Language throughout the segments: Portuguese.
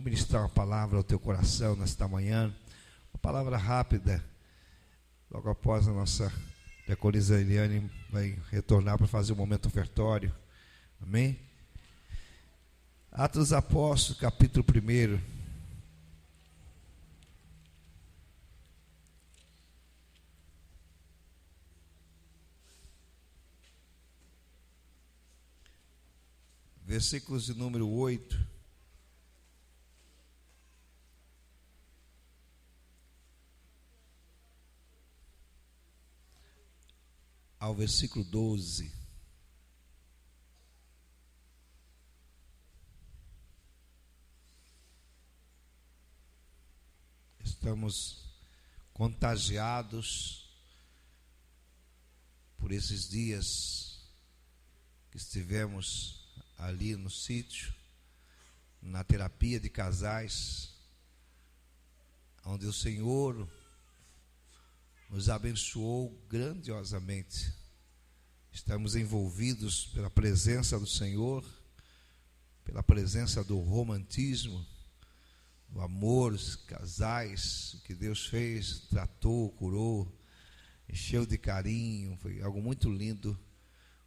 ministrar uma palavra ao teu coração nesta manhã, uma palavra rápida. Logo após a nossa diaconisa Eliane vai retornar para fazer o momento ofertório. Amém? Atos dos Apóstolos, capítulo 1. Versículos de número 8 ao versículo 12. Estamos contagiados por esses dias que estivemos ali no sítio, na terapia de casais, onde o Senhor nos abençoou grandiosamente. Estamos envolvidos pela presença do Senhor, pela presença do romantismo, do amor, os casais, o que Deus fez, tratou, curou, encheu de carinho. Foi algo muito lindo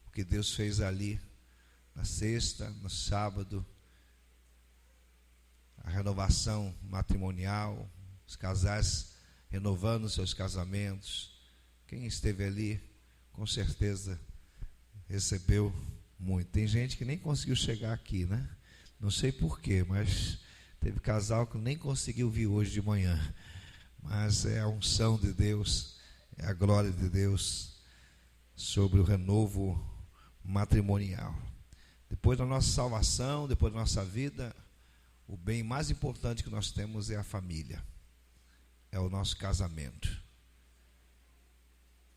o que Deus fez ali, na sexta, no sábado, a renovação matrimonial, os casais renovando seus casamentos. Quem esteve ali, com certeza, recebeu muito. Tem gente que nem conseguiu chegar aqui, né? Não sei porquê, mas teve casal que nem conseguiu vir hoje de manhã. Mas é a unção de Deus, é a glória de Deus sobre o renovo matrimonial. Depois da nossa salvação, depois da nossa vida, o bem mais importante que nós temos é a família, é o nosso casamento.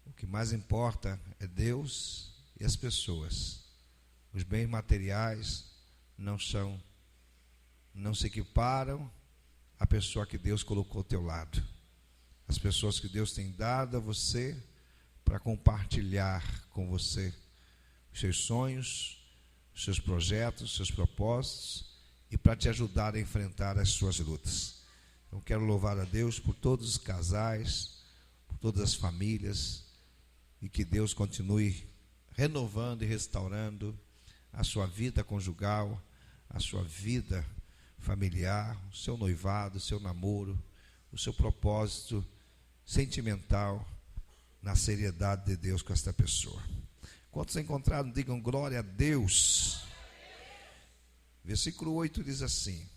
O que mais importa é Deus e as pessoas. Os bens materiais não se equiparam à pessoa que Deus colocou ao teu lado. As pessoas que Deus tem dado a você para compartilhar com você os seus sonhos, os seus projetos, os seus propósitos, e para te ajudar a enfrentar as suas lutas. Eu quero louvar a Deus por todos os casais, por todas as famílias, e que Deus continue renovando e restaurando a sua vida conjugal, a sua vida familiar, o seu noivado, o seu namoro, o seu propósito sentimental, na seriedade de Deus com esta pessoa. Quantos encontraram, digam glória a Deus. Versículo 8 diz assim: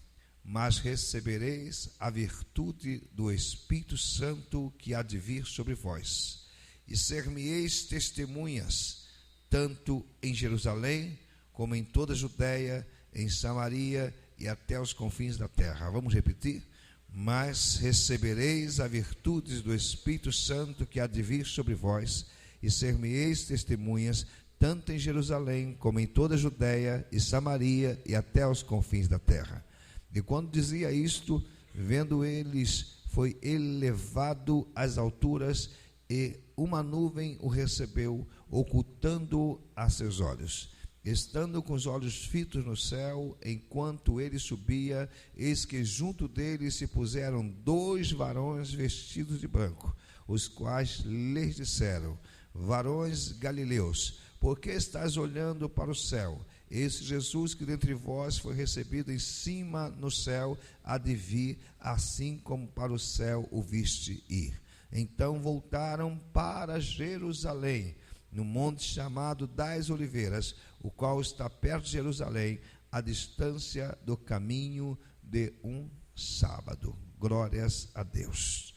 mas recebereis a virtude do Espírito Santo que há de vir sobre vós, e ser-me-eis testemunhas, tanto em Jerusalém, como em toda a Judeia, em Samaria e até os confins da terra. Vamos repetir? Mas recebereis a virtude do Espírito Santo que há de vir sobre vós, e ser-me-eis testemunhas, tanto em Jerusalém, como em toda a Judeia e Samaria e até os confins da terra. E quando dizia isto, vendo eles, foi elevado às alturas, e uma nuvem o recebeu, ocultando-o a seus olhos. Estando com os olhos fitos no céu, enquanto ele subia, eis que junto dele se puseram 2 varões vestidos de branco, os quais lhes disseram: varões galileus, por que estás olhando para o céu? Esse Jesus que dentre vós foi recebido em cima no céu, há de vir, assim como para o céu o viste ir. Então voltaram para Jerusalém, no monte chamado das Oliveiras, o qual está perto de Jerusalém, à distância do caminho de um sábado. Glórias a Deus.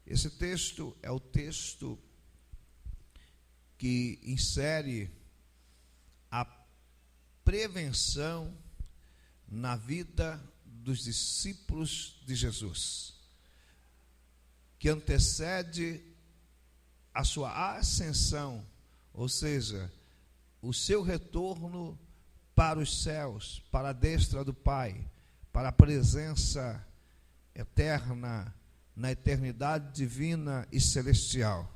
Esse texto é o texto que insere a prevenção na vida dos discípulos de Jesus, que antecede a sua ascensão, ou seja, o seu retorno para os céus, para a destra do Pai, para a presença eterna, na eternidade divina e celestial.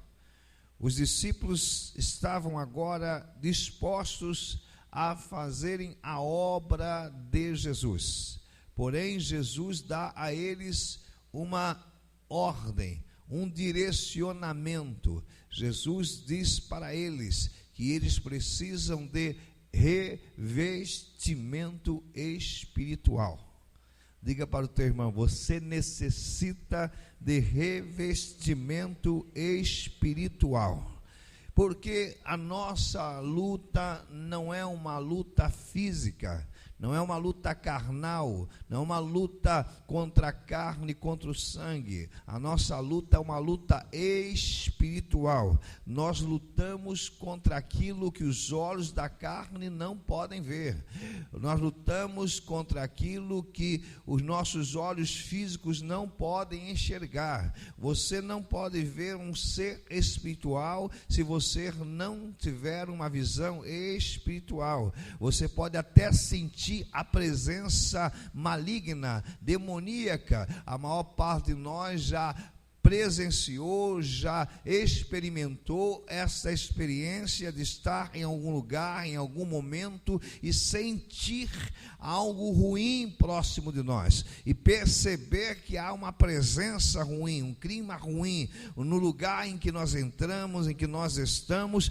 Os discípulos estavam agora dispostos a fazerem a obra de Jesus, Porém, Jesus dá a eles uma ordem, um direcionamento. Jesus diz para eles que eles precisam de revestimento espiritual. Diga para o teu irmão: você necessita de revestimento espiritual. Porque a nossa luta não é uma luta física, não é uma luta carnal, não é uma luta contra a carne, contra o sangue. A nossa luta é uma luta espiritual. Nós lutamos contra aquilo que os olhos da carne não podem ver. Nós lutamos contra aquilo que os nossos olhos físicos não podem enxergar. Você não pode ver um ser espiritual se você não tiver uma visão espiritual. Você pode até sentir a presença maligna, demoníaca. A maior parte de nós já presenciou, já experimentou essa experiência de estar em algum lugar, em algum momento e sentir algo ruim próximo de nós e perceber que há uma presença ruim, um clima ruim no lugar em que nós entramos, em que nós estamos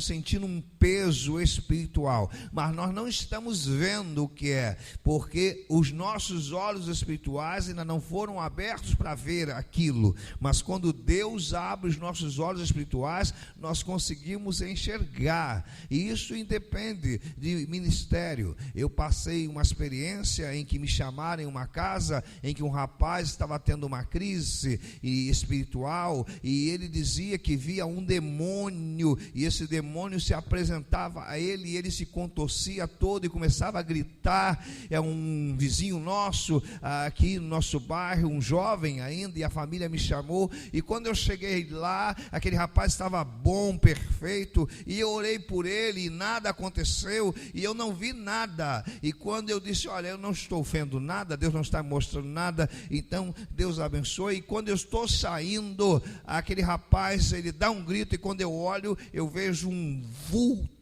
sentindo um peso espiritual, mas nós não estamos vendo o que é, porque os nossos olhos espirituais ainda não foram abertos para ver aquilo. Mas quando Deus abre os nossos olhos espirituais, nós conseguimos enxergar, e isso independe de ministério. Eu passei uma experiência em que me chamaram em uma casa em que um rapaz estava tendo uma crise espiritual, e ele dizia que via um demônio, e esse demônio se apresentava a ele, e ele se contorcia todo e começava a gritar. É um vizinho nosso aqui no nosso bairro, um jovem ainda, e a família me chamou, e quando eu cheguei lá, aquele rapaz estava bom, perfeito, e eu orei por ele, e nada aconteceu, e eu não vi nada. E quando eu disse: olha, eu não estou vendo nada, Deus não está mostrando nada, então Deus abençoe. E quando eu estou saindo, aquele rapaz, ele dá um grito, e quando eu olho, eu vejo um vulto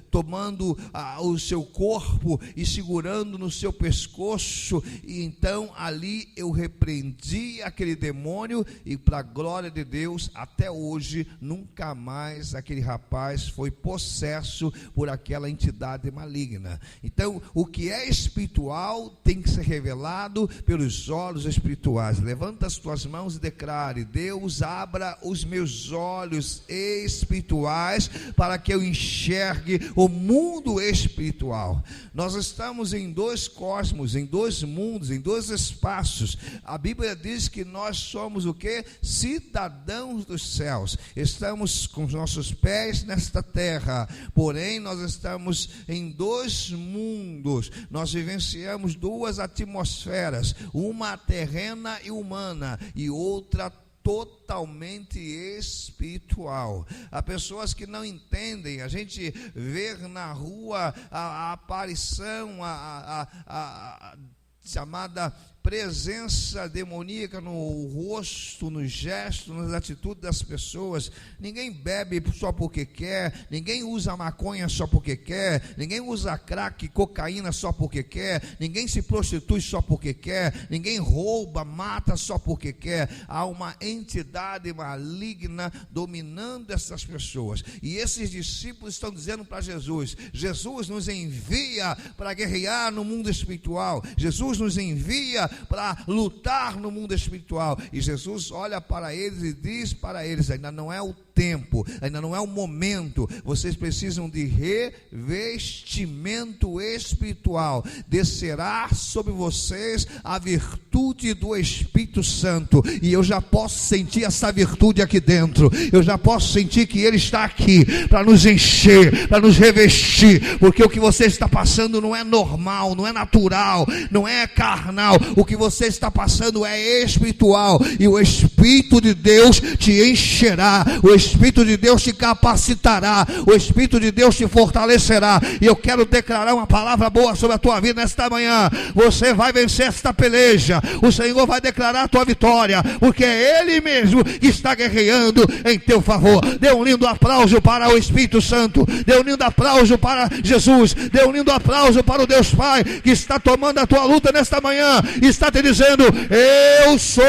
tomando o seu corpo e segurando no seu pescoço. E então ali eu repreendi aquele demônio, e para a glória de Deus, até hoje nunca mais aquele rapaz foi possesso por aquela entidade maligna. Então, o que é espiritual tem que ser revelado pelos olhos espirituais. Levanta as tuas mãos e declare: Deus, abra os meus olhos espirituais para que eu enxergue o mundo espiritual. Nós estamos em dois cosmos, em dois mundos, em dois espaços. A Bíblia diz que nós somos o quê? Cidadãos dos céus. Estamos com os nossos pés nesta terra, porém nós estamos em dois mundos. Nós vivenciamos duas atmosferas, uma terrena e humana, e outra totalmente espiritual. Há pessoas que não entendem. A gente vê na rua a aparição, a chamada presença demoníaca no rosto, no gesto, nas atitudes das pessoas. Ninguém bebe só porque quer, ninguém usa maconha só porque quer, ninguém usa crack, cocaína só porque quer, ninguém se prostitui só porque quer, ninguém rouba, mata só porque quer. Há uma entidade maligna dominando essas pessoas, e esses discípulos estão dizendo para Jesus: Jesus nos envia para guerrear no mundo espiritual, Jesus nos envia para lutar no mundo espiritual. E Jesus olha para eles e diz para eles: ainda não é o tempo, ainda não é o momento. Vocês precisam de revestimento espiritual. Descerá sobre vocês a virtude do Espírito Santo, e eu já posso sentir essa virtude aqui dentro. Eu já posso sentir que Ele está aqui para nos encher, para nos revestir, porque o que você está passando não é normal, não é natural, não é carnal. O que você está passando é espiritual, e o Espírito de Deus te encherá, o Espírito Espírito de Deus te capacitará, o Espírito de Deus te fortalecerá. E eu quero declarar uma palavra boa sobre a tua vida nesta manhã. Você vai vencer esta peleja, o Senhor vai declarar a tua vitória, porque é Ele mesmo que está guerreando em teu favor. Dê um lindo aplauso para o Espírito Santo, dê um lindo aplauso para Jesus, dê um lindo aplauso para o Deus Pai, que está tomando a tua luta nesta manhã, e está te dizendo: eu sou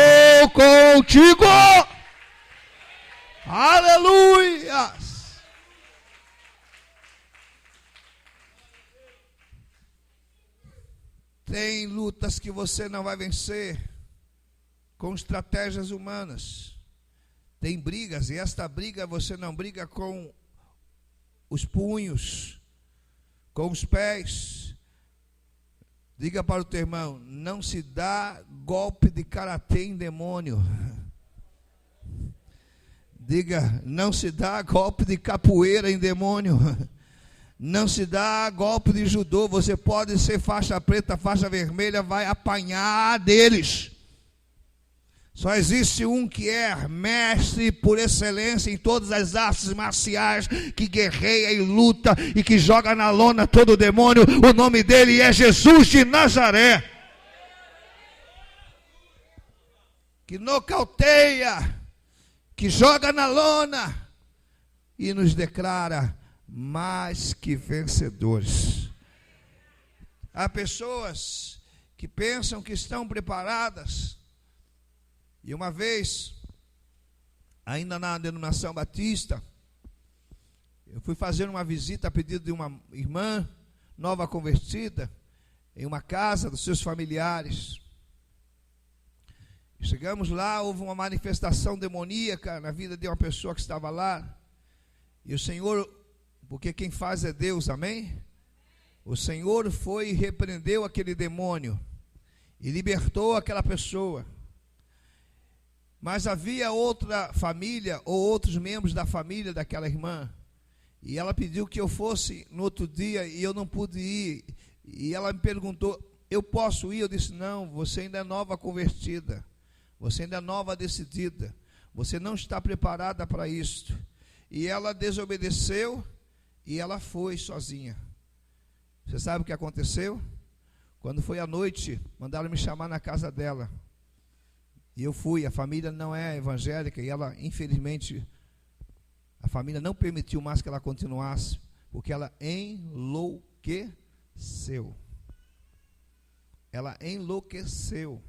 contigo. Aleluia. Tem lutas que você não vai vencer com estratégias humanas. Tem brigas, e esta briga você não briga com os punhos, com os pés. Diga para o teu irmão: não se dá golpe de karatê em demônio. Diga: não se dá golpe de capoeira em demônio. Não se dá golpe de judô. Você pode ser faixa preta, faixa vermelha, vai apanhar deles. Só existe um que é mestre por excelência em todas as artes marciais, que guerreia e luta e que joga na lona todo o demônio. O nome dele é Jesus de Nazaré, que nocauteia, que joga na lona e nos declara mais que vencedores. Há pessoas que pensam que estão preparadas. E uma vez, ainda na denominação batista, eu fui fazer uma visita a pedido de uma irmã nova convertida, em uma casa dos seus familiares. Chegamos lá, houve uma manifestação demoníaca na vida de uma pessoa que estava lá. E o Senhor, porque quem faz é Deus, amém? O Senhor foi e repreendeu aquele demônio e libertou aquela pessoa. Mas havia outra família, ou outros membros da família daquela irmã, e ela pediu que eu fosse no outro dia, e eu não pude ir. E ela me perguntou: eu posso ir? Eu disse: não, você ainda é nova convertida, você ainda é nova decidida, você não está preparada para isto. E ela desobedeceu, e ela foi sozinha. Você sabe o que aconteceu? Quando foi à noite, mandaram me chamar na casa dela. E eu fui. A família não é evangélica, e ela, infelizmente, a família não permitiu mais que ela continuasse, porque ela enlouqueceu. Ela enlouqueceu.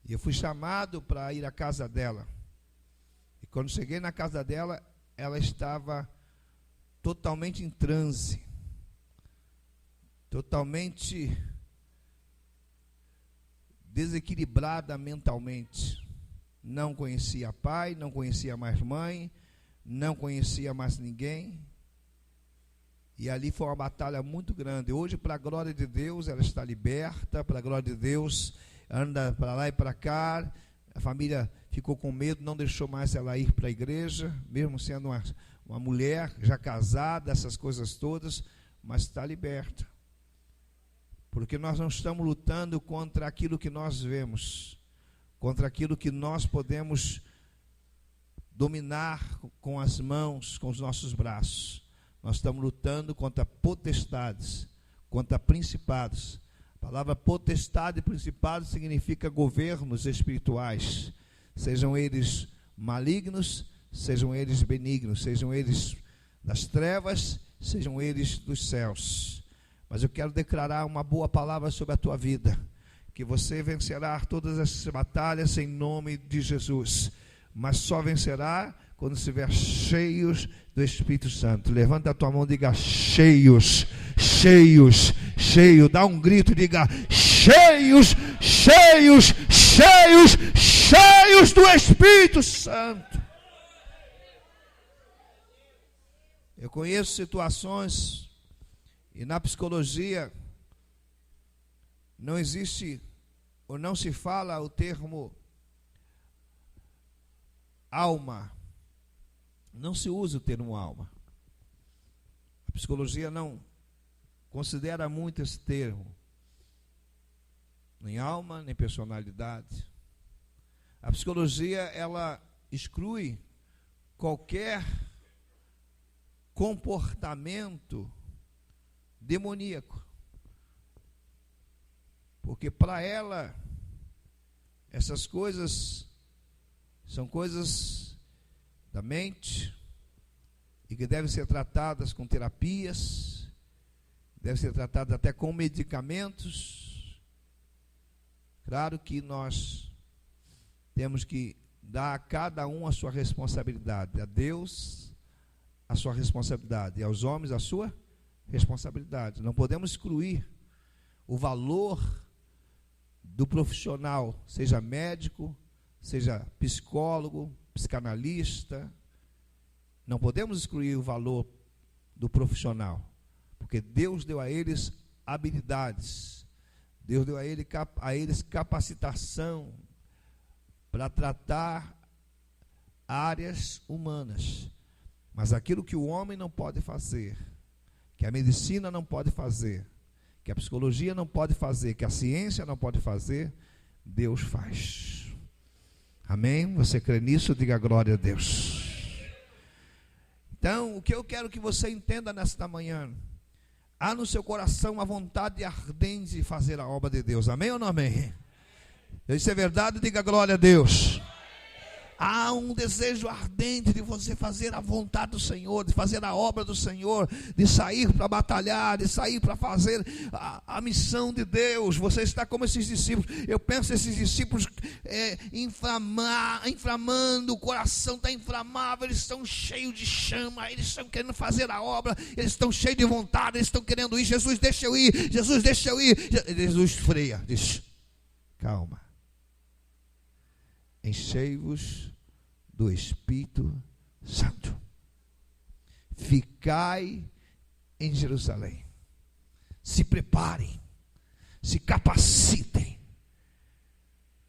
E eu fui chamado para ir à casa dela. E quando cheguei na casa dela, ela estava totalmente em transe, totalmente desequilibrada mentalmente. Não conhecia pai, não conhecia mais mãe, não conhecia mais ninguém. E ali foi uma batalha muito grande. Hoje, para a glória de Deus, ela está liberta, para a glória de Deus, anda para lá e para cá. A família ficou com medo, não deixou mais ela ir para a igreja, mesmo sendo uma mulher já casada, essas coisas todas, mas está liberta. Porque nós não estamos lutando contra aquilo que nós vemos, contra aquilo que nós podemos dominar com as mãos, com os nossos braços. Nós estamos lutando contra potestades, contra principados. A palavra potestade e principado significa governos espirituais, sejam eles malignos, sejam eles benignos, sejam eles das trevas, sejam eles dos céus. Mas eu quero declarar uma boa palavra sobre a tua vida, que você vencerá todas essas batalhas em nome de Jesus, mas só vencerá quando estiver cheios do Espírito Santo. Levanta a tua mão e diga: cheios, cheios, cheio. Dá um grito e diga: cheios, cheios, cheios, cheios do Espírito Santo. Eu conheço situações, e na psicologia não existe ou não se fala o termo alma. Não se usa o termo alma. A psicologia não considera muito esse termo. Nem alma, nem personalidade. A psicologia, ela exclui qualquer comportamento demoníaco. Porque para ela, essas coisas são coisas da mente e que devem ser tratadas com terapias, devem ser tratadas até com medicamentos. Claro que nós temos que dar a cada um a sua responsabilidade, a Deus a sua responsabilidade e aos homens a sua responsabilidade. Não podemos excluir o valor do profissional, seja médico, seja psicólogo, psicanalista. Não podemos excluir o valor do profissional, porque Deus deu a eles habilidades, Deus deu a eles capacitação para tratar áreas humanas. Mas aquilo que o homem não pode fazer, que a medicina não pode fazer, que a psicologia não pode fazer, que a ciência não pode fazer, Deus faz. Amém? Você crê nisso? Diga glória a Deus. Então, o que eu quero que você entenda nesta manhã, há no seu coração a vontade ardente de fazer a obra de Deus. Amém ou não amém? Isso é verdade? Diga glória a Deus. Há um desejo ardente de você fazer a vontade do Senhor, de fazer a obra do Senhor, de sair para batalhar, de sair para fazer a missão de Deus. Você está como esses discípulos. Eu penso esses discípulos inflamando, o coração está inflamável, eles estão cheios de chama, eles estão querendo fazer a obra, eles estão cheios de vontade, eles estão querendo ir. Jesus, deixa eu ir, Jesus, deixa eu ir. Jesus freia, diz: calma. Enchei-vos do Espírito Santo. Ficai em Jerusalém. Se preparem, se capacitem,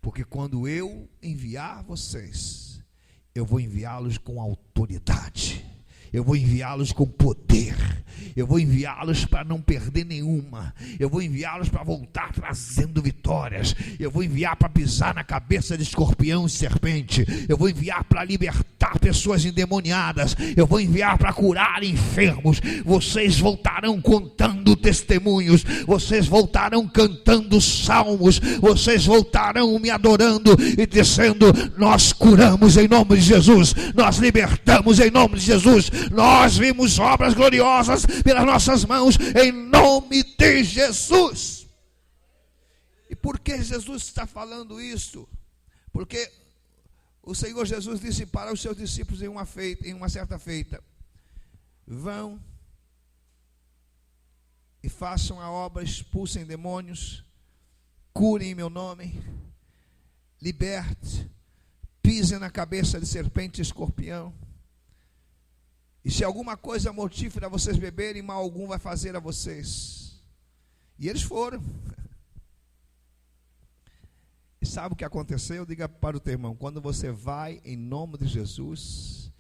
porque quando eu enviar vocês, eu vou enviá-los com autoridade, eu vou enviá-los com poder, eu vou enviá-los para não perder nenhuma, eu vou enviá-los para voltar trazendo vitórias, eu vou enviar para pisar na cabeça de escorpião e serpente, eu vou enviar para libertar pessoas endemoniadas, eu vou enviar para curar enfermos. Vocês voltarão contando testemunhos, vocês voltarão cantando salmos, vocês voltarão me adorando e dizendo: nós curamos em nome de Jesus, nós libertamos em nome de Jesus, nós vimos obras gloriosas pelas nossas mãos, em nome de Jesus. E por que Jesus está falando isso? Porque o Senhor Jesus disse para os seus discípulos em uma certa feita: vão e façam a obra, expulsem demônios, curem em meu nome, liberte, pisem na cabeça de serpente e escorpião. E se alguma coisa mortífera vocês beberem, mal algum vai fazer a vocês. E eles foram. E sabe o que aconteceu? Diga para o teu irmão: quando você vai em nome de Jesus,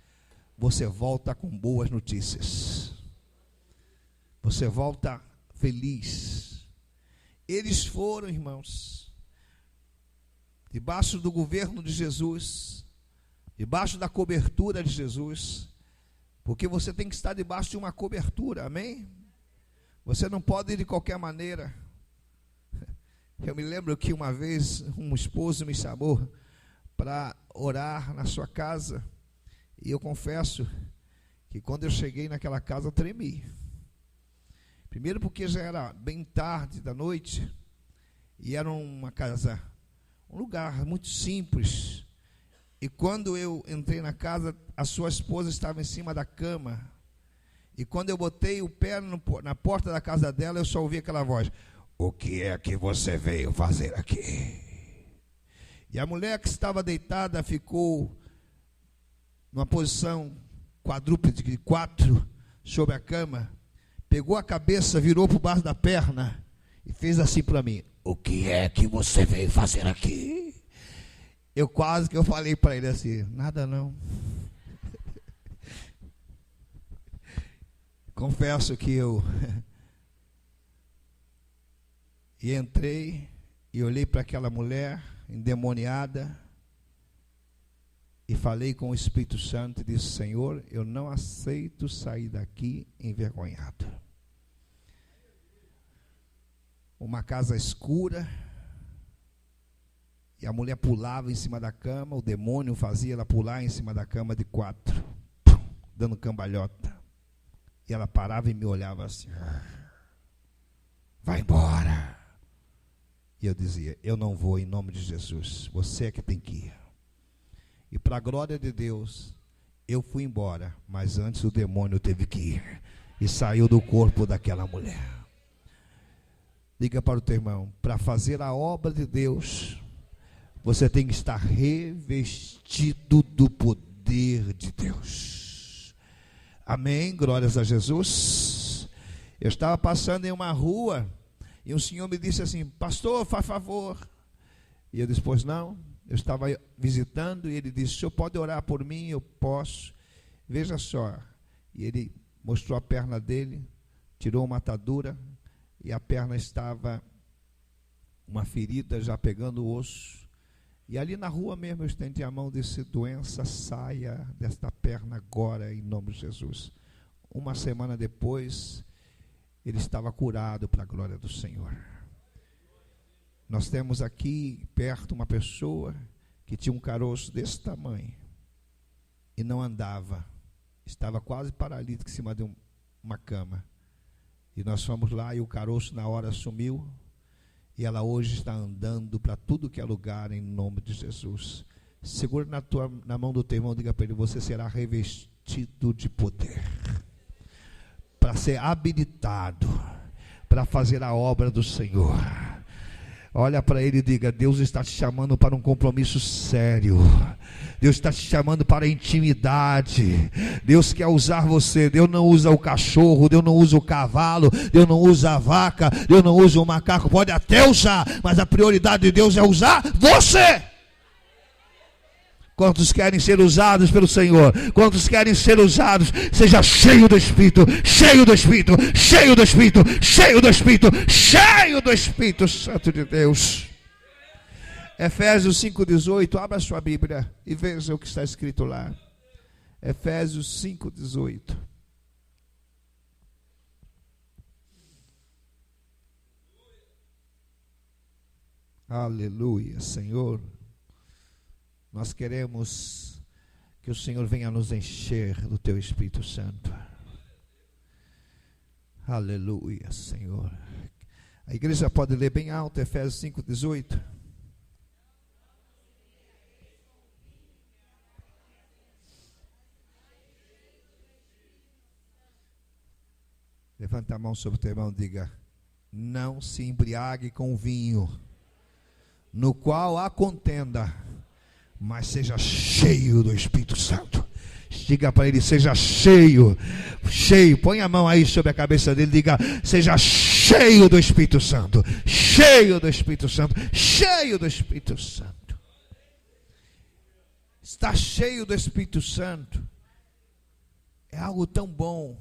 você volta com boas notícias. Você volta feliz. Eles foram, irmãos, debaixo do governo de Jesus, debaixo da cobertura de Jesus. Porque você tem que estar debaixo de uma cobertura, amém? Você não pode ir de qualquer maneira. Eu me lembro que uma vez um esposo me chamou para orar na sua casa. E eu confesso que quando eu cheguei naquela casa eu tremi. Primeiro porque já era bem tarde da noite. E era uma casa, um lugar muito simples. E quando eu entrei na casa, a sua esposa estava em cima da cama. E quando eu botei o pé na porta da casa dela, eu só ouvi aquela voz: o que é que você veio fazer aqui? E a mulher que estava deitada ficou numa posição quadrúpede de 4 sobre a cama, pegou a cabeça, virou para o baixo da perna e fez assim para mim: o que é que você veio fazer aqui? Eu quase que eu falei para ele assim: nada não. Confesso que eu entrei e olhei para aquela mulher endemoniada e falei com o Espírito Santo e disse: Senhor, eu não aceito sair daqui envergonhado. Uma casa escura, e a mulher pulava em cima da cama, o demônio fazia ela pular em cima da cama de 4, dando cambalhota. E ela parava e me olhava assim: vai embora. E eu dizia: eu não vou, em nome de Jesus, você é que tem que ir. E para a glória de Deus, eu fui embora, mas antes o demônio teve que ir, e saiu do corpo daquela mulher. Diga para o teu irmão: para fazer a obra de Deus, você tem que estar revestido do poder de Deus. Amém? Glórias a Jesus. Eu estava passando em uma rua e um senhor me disse assim: pastor, faz favor. E eu disse: pois não. Eu estava visitando e ele disse: o senhor pode orar por mim? Eu posso. Veja só. E ele mostrou a perna dele, tirou uma atadura e a perna estava uma ferida já pegando o osso. E ali na rua mesmo eu estendi a mão e disse: doença, saia desta perna agora, em nome de Jesus. Uma semana depois, ele estava curado para a glória do Senhor. Nós temos aqui perto uma pessoa que tinha um caroço desse tamanho e não andava, estava quase paralítico em cima de uma cama. E nós fomos lá e o caroço na hora sumiu. E ela hoje está andando para tudo que é lugar, em nome de Jesus. Segura na mão do teu irmão, diga para ele: você será revestido de poder, para ser habilitado, para fazer a obra do Senhor. Olha para ele e diga: Deus está te chamando para um compromisso sério. Deus está te chamando para a intimidade. Deus quer usar você. Deus não usa o cachorro, Deus não usa o cavalo, Deus não usa a vaca, Deus não usa o macaco. Pode até usar, mas a prioridade de Deus é usar você. Quantos querem ser usados pelo Senhor? Quantos querem ser usados? Seja cheio do Espírito, cheio do Espírito, cheio do Espírito, cheio do Espírito, cheio do Espírito Santo de Deus. Efésios 5,18, abra sua Bíblia e veja o que está escrito lá. Efésios 5,18. Aleluia, Senhor. Nós queremos que o Senhor venha nos encher do teu Espírito Santo. Aleluia, Senhor. A igreja pode ler bem alto Efésios 5,18. Levanta a mão sobre o teu irmão e diga: não se embriague com vinho, no qual há contenda, mas seja cheio do Espírito Santo. Diga para ele: seja cheio, cheio. Põe a mão aí sobre a cabeça dele, diga: seja cheio do Espírito Santo, cheio do Espírito Santo, cheio do Espírito Santo. Estar cheio do Espírito Santo é algo tão bom,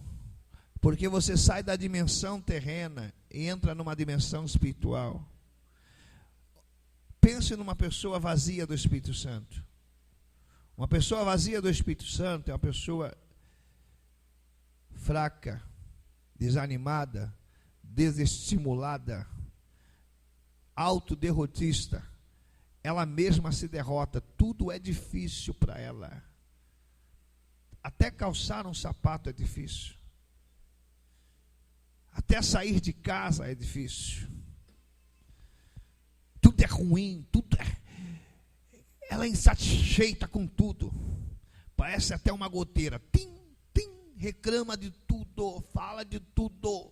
porque você sai da dimensão terrena e entra numa dimensão espiritual. Pense numa pessoa vazia do Espírito Santo. Uma pessoa vazia do Espírito Santo é uma pessoa fraca, desanimada, desestimulada, autoderrotista. Ela mesma se derrota, tudo é difícil para ela. Até calçar um sapato é difícil. Até sair de casa é difícil. Tudo é ruim, tudo é... Ela é insatisfeita com tudo. Parece até uma goteira. Tim, tim, reclama de tudo, fala de tudo.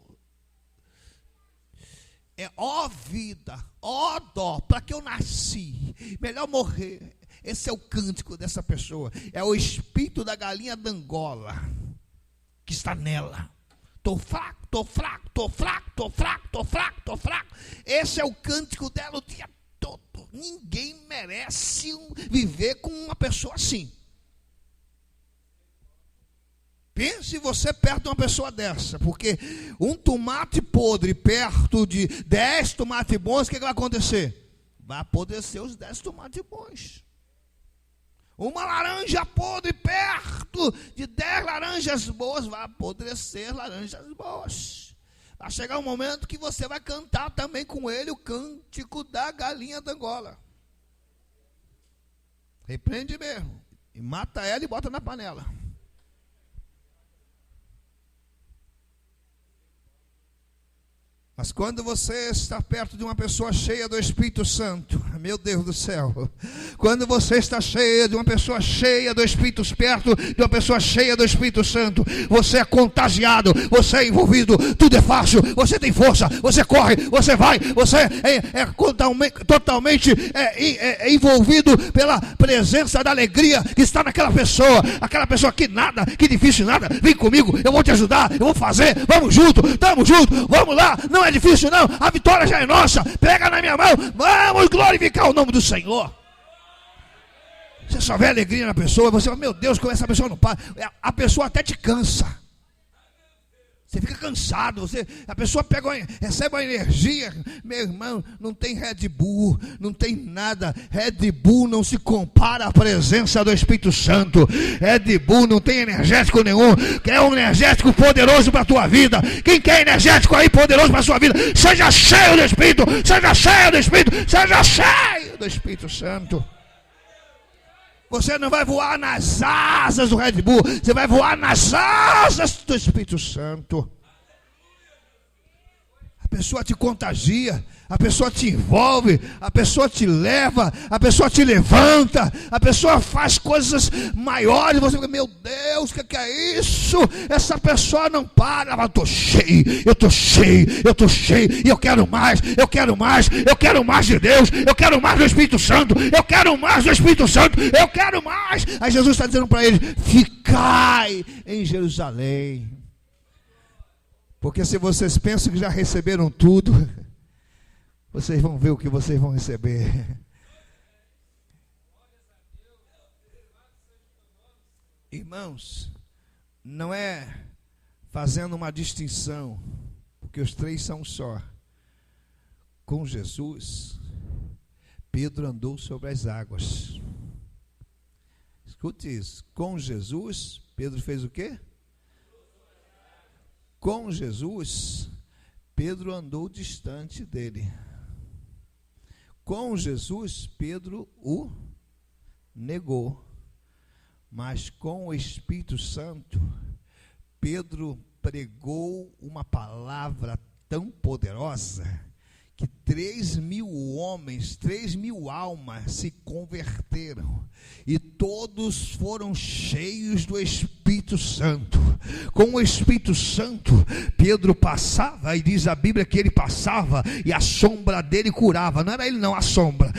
É ó vida, ó dó, para que eu nasci? Melhor morrer. Esse é o cântico dessa pessoa. É o espírito da galinha d'Angola que está nela. Tô fraco, tô fraco, tô fraco, tô fraco, tô fraco, tô fraco. Esse é o cântico dela o dia todo. Ninguém merece viver com uma pessoa assim. Pense você perto de uma pessoa dessa, porque um tomate podre perto de 10 tomates bons, o que vai acontecer? Vai apodrecer os 10 tomates bons. Uma laranja podre perto de 10 laranjas boas vai apodrecer laranjas boas. Vai chegar um momento que você vai cantar também com ele o cântico da galinha da Angola. Repreende mesmo. E mata ela e bota na panela. Mas quando você está perto de uma pessoa cheia do Espírito Santo, meu Deus do céu, quando você está cheia de uma pessoa cheia do Espírito, perto de uma pessoa cheia do Espírito Santo, você é contagiado, você é envolvido, tudo é fácil, você tem força, você corre, você vai, você é totalmente envolvido pela presença da alegria que está naquela pessoa, aquela pessoa que nada, que difícil nada, vem comigo, eu vou te ajudar, eu vou fazer, vamos junto, estamos juntos, vamos lá, não é difícil não, a vitória já é nossa, pega na minha mão, vamos glorificar o nome do Senhor. Você só vê alegria na pessoa, você fala, meu Deus, como essa pessoa não para, a pessoa até te cansa. Você fica cansado, a pessoa recebe uma energia, meu irmão, não tem Red Bull, não tem nada, Red Bull não se compara à presença do Espírito Santo, Red Bull não tem energético nenhum, quer um energético poderoso para a tua vida, quem quer energético aí poderoso para a sua vida, seja cheio do Espírito, seja cheio do Espírito, seja cheio do Espírito Santo. Você não vai voar nas asas do Red Bull, você vai voar nas asas do Espírito Santo. A pessoa te contagia, a pessoa te envolve, a pessoa te leva, a pessoa te levanta, a pessoa faz coisas maiores. Você fica, meu Deus, o que é isso? Essa pessoa não para. Eu estou cheio, eu estou cheio, eu estou cheio, e eu quero mais, eu quero mais, eu quero mais de Deus, eu quero mais do Espírito Santo, eu quero mais do Espírito Santo, eu quero mais. Aí Jesus está dizendo para eles, ficai em Jerusalém. Porque se vocês pensam que já receberam tudo, vocês vão ver o que vocês vão receber. Irmãos, não é fazendo uma distinção, porque os três são só. Com Jesus, Pedro andou sobre as águas. Escute isso. Com Jesus, Pedro fez o quê? Com Jesus, Pedro andou distante dele. Com Jesus, Pedro o negou. Mas com o Espírito Santo, Pedro pregou uma palavra tão poderosa que 3.000 homens, 3.000 almas se converteram. E todos foram cheios do Espírito Santo. Com o Espírito Santo, Pedro passava, e diz a Bíblia que ele passava e a sombra dele curava. Não era ele não, a sombra,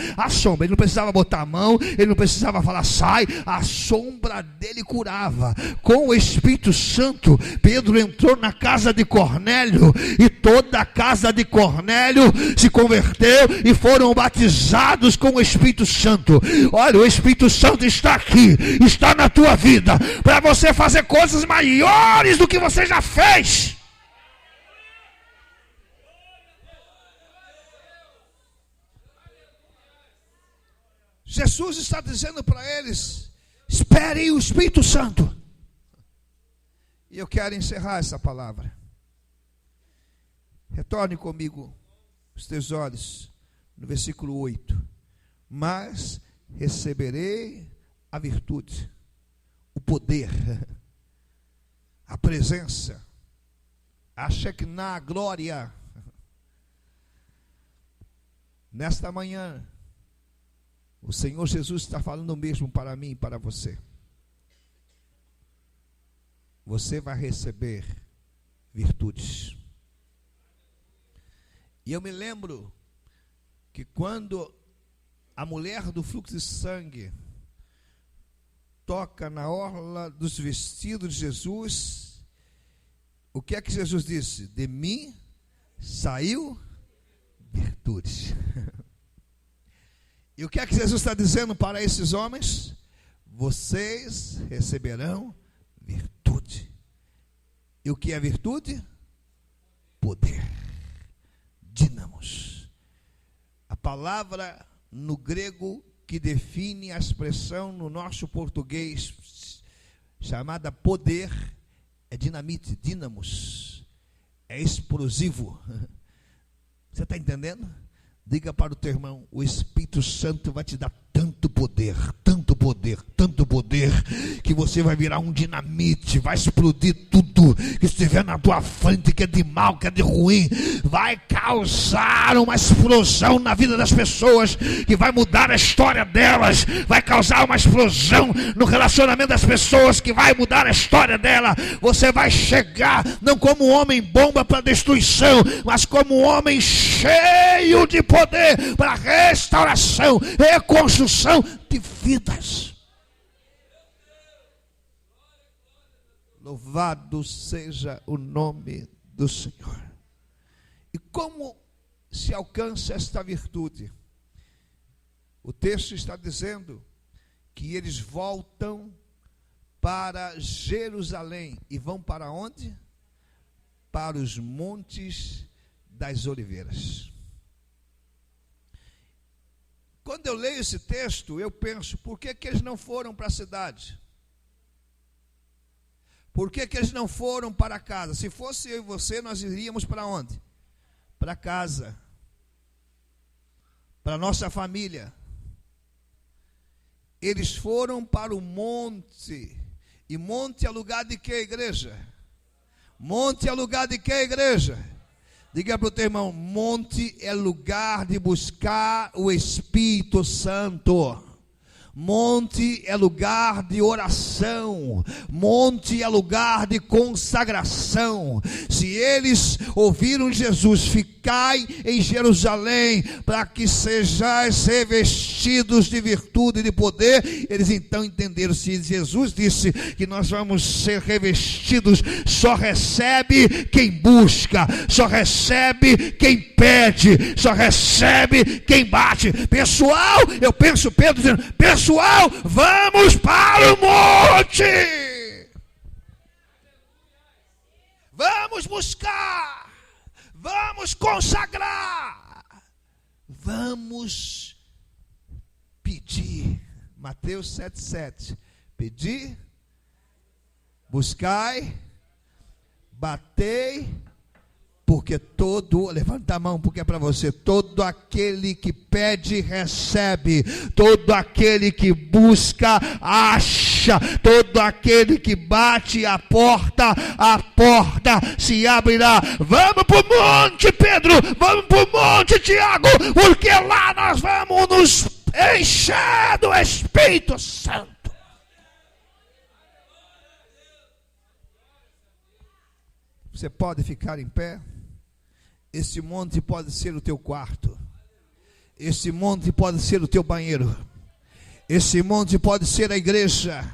ele não precisava botar a mão, ele não precisava falar sai, a sombra dele curava. Com o Espírito Santo, Pedro entrou na casa de Cornélio, e toda a casa de Cornélio se converteu e foram batizados com o Espírito Santo. Olha, o Espírito Santo está aqui, está na tua vida, para você fazer coisas maiores do que você já fez. Jesus está dizendo para eles, esperem o Espírito Santo. E eu quero encerrar essa palavra. Retorne comigo os teus olhos no versículo 8. Mas receberei a virtude, o poder, a presença, a Shekinah, a glória. Nesta manhã, o Senhor Jesus está falando o mesmo para mim e para você. Você vai receber virtudes. E eu me lembro que quando a mulher do fluxo de sangue toca na orla dos vestidos de Jesus, o que é que Jesus disse? De mim saiu virtudes. E o que é que Jesus está dizendo para esses homens? Vocês receberão virtude. E o que é virtude? Poder. Dínamos. A palavra no grego que define a expressão no nosso português chamada poder é dinamite, dínamos, é explosivo. Você está entendendo? Diga para o teu irmão: o Espírito Santo vai te dar tanto poder, tanto poder, tanto poder, que você vai virar um dinamite, vai explodir tudo que estiver na tua frente, que é de mal, que é de ruim, vai causar uma explosão na vida das pessoas, que vai mudar a história delas, vai causar uma explosão no relacionamento das pessoas, que vai mudar a história dela. Você vai chegar não como um homem bomba para destruição, mas como um homem cheio de poder para restauração, reconstrução de vidas. Louvado seja o nome do Senhor. E como se alcança esta virtude? O texto está dizendo que eles voltam para Jerusalém. E vão para onde? Para os montes das oliveiras. Quando eu leio esse texto, eu penso: por que eles não foram para a cidade? Por que eles não foram para casa? Se fosse eu e você, nós iríamos para onde? Para casa, para nossa família. Eles foram para o monte. E monte é lugar de quê, igreja? Monte é lugar de quê, igreja? Diga para o teu irmão: monte é lugar de buscar o Espírito Santo. Monte é lugar de oração. Monte é lugar de consagração. Se eles ouviram Jesus: ficai em Jerusalém, para que sejais revestidos de virtude e de poder, eles então entenderam. Se Jesus disse que nós vamos ser revestidos, só recebe quem busca, só recebe quem pede, só recebe quem bate. Pessoal, eu penso Pedro dizendo: pessoal, vamos para o monte, vamos buscar, vamos consagrar, vamos pedir. Mateus 7,7: pedi, buscai, batei, porque levanta a mão porque é para você: todo aquele que pede, recebe, todo aquele que busca, acha, todo aquele que bate a porta se abrirá. Vamos para o monte, Pedro, vamos para o monte, Tiago, porque lá nós vamos nos encher do Espírito Santo. Você pode ficar em pé? Esse monte pode ser o teu quarto. Esse monte pode ser o teu banheiro. Esse monte pode ser a igreja.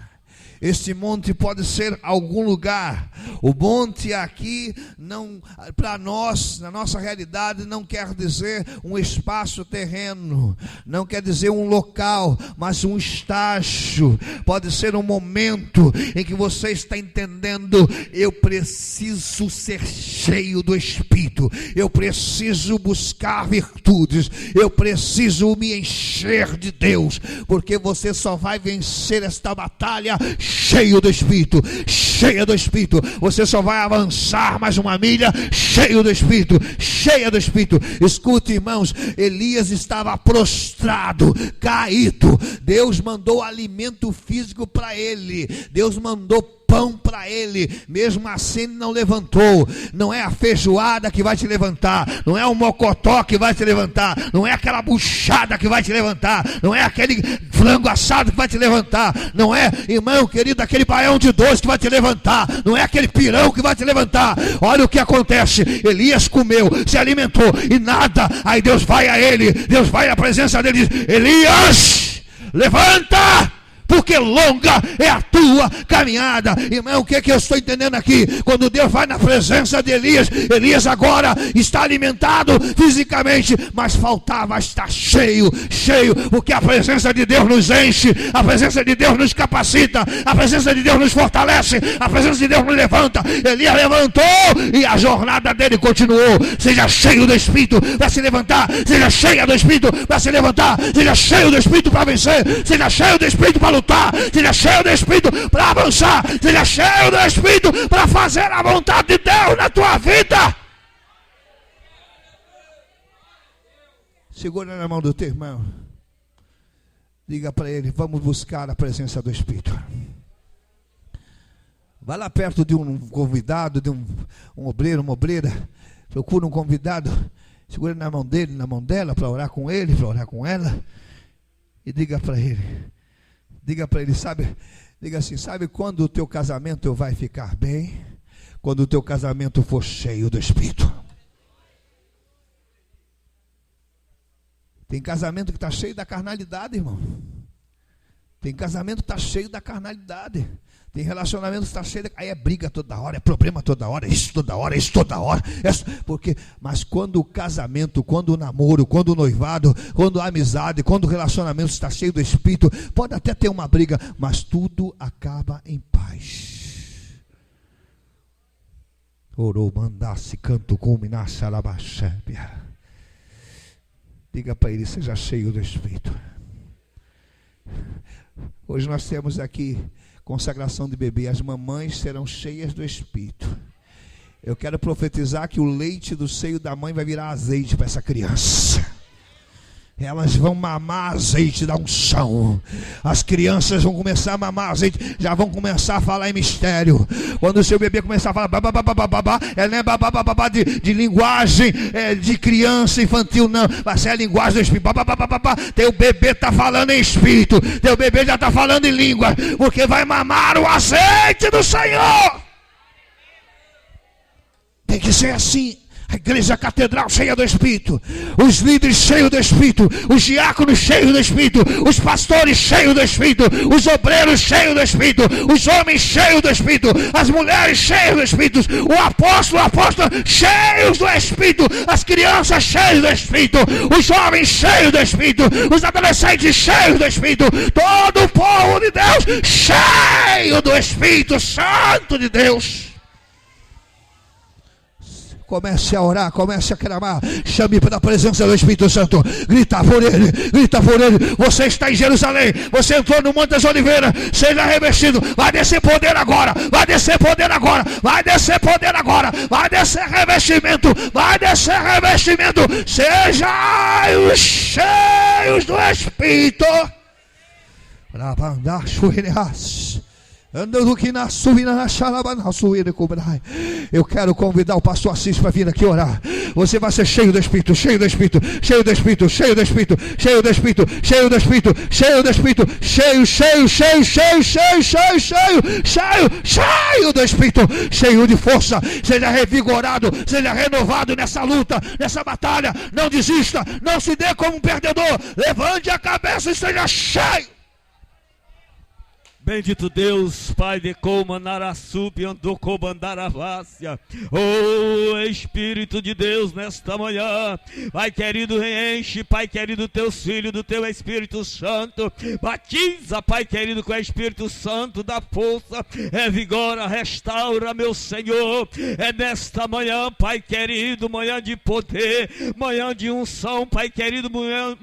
Este monte pode ser algum lugar. O monte aqui, não, para nós, na nossa realidade, não quer dizer um espaço terreno, não quer dizer um local, mas um estágio. Pode ser um momento em que você está entendendo: eu preciso ser cheio do Espírito, eu preciso buscar virtudes, eu preciso me encher de Deus, porque você só vai vencer esta batalha cheio do Espírito, cheia do Espírito. Você só vai avançar mais uma milha cheio do Espírito, cheia do Espírito. Escute, irmãos, Elias estava prostrado, caído. Deus mandou alimento físico para ele, Deus mandou pão para ele, mesmo assim ele não levantou. Não é a feijoada que vai te levantar, não é o mocotó que vai te levantar, não é aquela buchada que vai te levantar, não é aquele frango assado que vai te levantar, não é, irmão querido, aquele baião de doce que vai te levantar, não é aquele pirão que vai te levantar. Olha o que acontece: Elias comeu, se alimentou e nada. Aí Deus vai a ele, Deus vai à presença dele e diz: Elias, levanta, porque longa é a tua caminhada. Irmão, o que é que eu estou entendendo aqui? Quando Deus vai na presença de Elias, Elias agora está alimentado fisicamente, mas faltava estar cheio, porque a presença de Deus nos enche, a presença de Deus nos capacita, a presença de Deus nos fortalece, a presença de Deus nos levanta. Elias levantou e a jornada dele continuou. Seja cheio do Espírito para se levantar, seja cheia do Espírito para se levantar, seja cheio do Espírito para vencer, seja cheio do Espírito para lutar, seja cheio do Espírito para avançar, seja cheio do Espírito para fazer a vontade de Deus na tua vida. Segura na mão do teu irmão, diga para ele: vamos buscar a presença do Espírito. Vai lá perto de um convidado, de um obreiro, uma obreira, procura um convidado, segura na mão dele, na mão dela, para orar com ele, para orar com ela, e diga para ele, sabe, diga assim: sabe quando o teu casamento vai ficar bem? Quando o teu casamento for cheio do Espírito. Tem casamento que está cheio da carnalidade, irmão. Tem casamento que está cheio da carnalidade. Tem relacionamento que está cheio, aí é briga toda hora, é problema toda hora, isso toda hora. Porque, mas quando o casamento, quando o namoro, quando o noivado, quando a amizade, quando o relacionamento está cheio do Espírito, pode até ter uma briga, mas tudo acaba em paz. Orou, mandasse, canto, culminasse, alabachébia. Diga para ele: seja cheio do Espírito. Hoje nós temos aqui consagração de bebê, as mamães serão cheias do Espírito. Eu quero profetizar que o leite do seio da mãe vai virar azeite para essa criança. Elas vão mamar azeite da unção. As crianças vão começar a mamar azeite, já vão começar a falar em mistério. Quando o seu bebê começar a falar babá, ela não é babá de linguagem de criança infantil, não. Vai ser a linguagem do Espírito. Babá. Teu bebê está falando em Espírito. Teu bebê já está falando em língua, porque vai mamar o azeite do Senhor. Tem que ser assim. A igreja catedral cheia do Espírito, os líderes cheios do Espírito, os diáconos cheios do Espírito, os pastores cheios do Espírito, os obreiros cheios do Espírito, os homens cheios do Espírito, as mulheres cheias do Espírito, o apóstolo cheios do Espírito, as crianças cheias do Espírito, os jovens cheios do Espírito, os adolescentes cheios do Espírito, todo o povo de Deus cheio do Espírito Santo de Deus. Comece a orar, comece a clamar, chame pela presença do Espírito Santo, grita por ele. Você está em Jerusalém, você entrou no Monte das Oliveiras, seja revestido, vai descer poder agora, vai descer revestimento, sejam cheios do Espírito. Eu quero convidar o pastor Assis para vir aqui orar. Você vai ser cheio do Espírito, cheio do Espírito, cheio do Espírito, cheio do Espírito, cheio do Espírito, cheio do Espírito, cheio do Espírito, cheio do Espírito, cheio de força. Seja revigorado, seja renovado nessa luta, nessa batalha. Não desista, não se dê como um perdedor. Levante a cabeça e seja cheio. Bendito Deus, Pai de Comanarasup, Andocobandaravássia. Oh, Espírito de Deus, nesta manhã, Pai querido, enche, Pai querido, teus filhos do teu Espírito Santo. Batiza, Pai querido, com o Espírito Santo, da força, revigora, restaura, meu Senhor. É nesta manhã, Pai querido, manhã de poder, manhã de unção, Pai querido, manhã,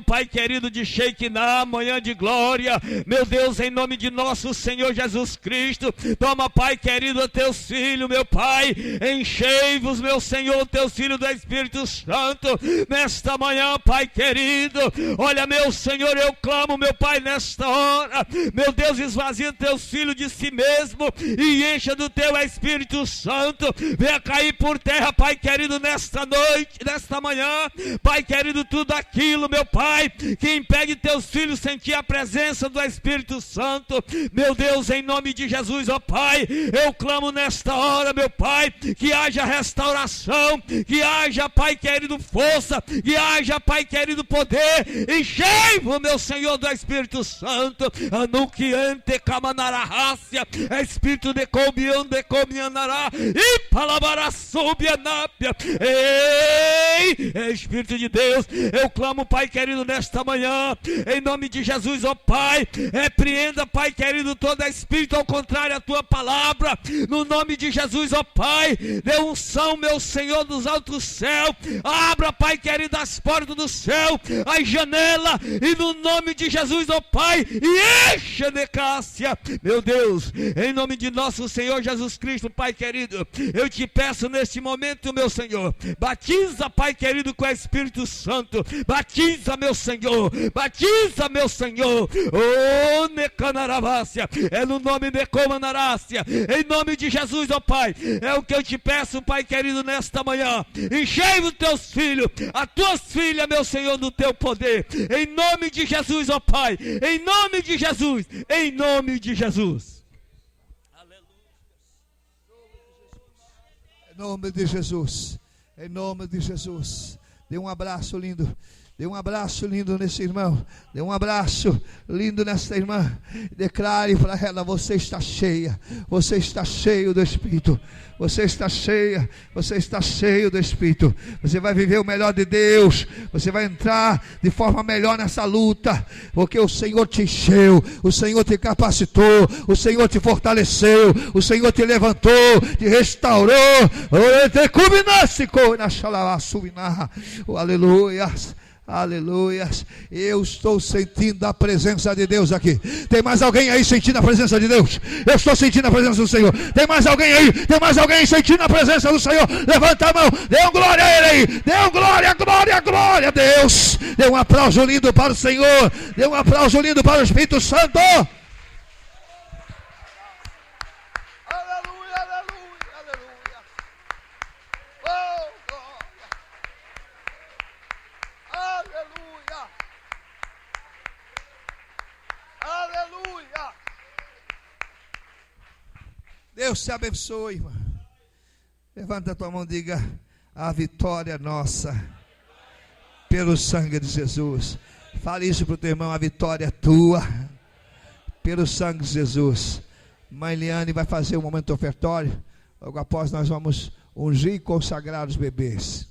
Pai querido, de Shekinah, manhã de glória, meu Deus, em nome de nosso Senhor Jesus Cristo. Toma, Pai querido, a teus filhos, meu Pai, enchei-vos, meu Senhor, teus filhos do Espírito Santo, nesta manhã, Pai querido. Olha, meu Senhor, eu clamo, meu Pai, nesta hora, meu Deus, esvazia teus filhos de si mesmo e encha do teu Espírito Santo. Venha cair por terra, Pai querido, nesta noite, nesta manhã, Pai querido, tudo aquilo, aquilo, meu Pai, que impede teus filhos sentir a presença do Espírito Santo. Meu Deus, em nome de Jesus, ó Pai, eu clamo nesta hora, meu Pai, que haja restauração, que haja, Pai querido, força, que haja, Pai querido, poder. Enchei-o, meu Senhor, do Espírito Santo. Anunciante camanarrácia, Espírito de comianará e palavra subianápia. Ei, Espírito de Deus, eu clamo, Pai querido, nesta manhã, em nome de Jesus, ó Pai, repreenda, Pai querido, todo espírito ao contrário à tua palavra, no nome de Jesus, ó Pai, dê unção, meu Senhor, dos altos céus, abra, Pai querido, as portas do céu, as janelas, e no nome de Jesus, ó Pai, e encha de cássia, meu Deus, em nome de nosso Senhor Jesus Cristo, Pai querido, eu te peço neste momento, meu Senhor, batiza, Pai querido, com o Espírito Santo, batiza, meu Senhor, batiza, meu Senhor, oh, Necanarácia, é no nome de Comanarácia, em nome de Jesus, ó Pai, é o que eu te peço, Pai querido, nesta manhã, enchei os teus filhos, as tuas filhas, meu Senhor, do teu poder, em nome de Jesus, ó Pai, em nome de Jesus, em nome de Jesus. Em nome de Jesus, em nome de Jesus, dê um abraço lindo. Dê um abraço lindo nesse irmão. Dê um abraço lindo nessa irmã. Declare para ela: você está cheia. Você está cheio do Espírito. Você está cheia. Você está cheio do Espírito. Você vai viver o melhor de Deus. Você vai entrar de forma melhor nessa luta. Porque o Senhor te encheu. O Senhor te capacitou. O Senhor te fortaleceu. O Senhor te levantou. Te restaurou. Aleluia. Aleluia, eu estou sentindo a presença de Deus aqui. Tem mais alguém aí sentindo a presença de Deus? Eu estou sentindo a presença do Senhor. Tem mais alguém aí? Tem mais alguém sentindo a presença do Senhor? Levanta a mão, dê um glória a Ele aí. Dê um glória, glória, glória a Deus. Dê um aplauso lindo para o Senhor. Dê um aplauso lindo para o Espírito Santo. Deus te abençoe, irmão. Levanta a tua mão e diga: a vitória é nossa, pelo sangue de Jesus. Fale isso para o teu irmão: a vitória é tua, pelo sangue de Jesus. Mãe Liane vai fazer um momento ofertório. Logo após nós vamos ungir e consagrar os bebês.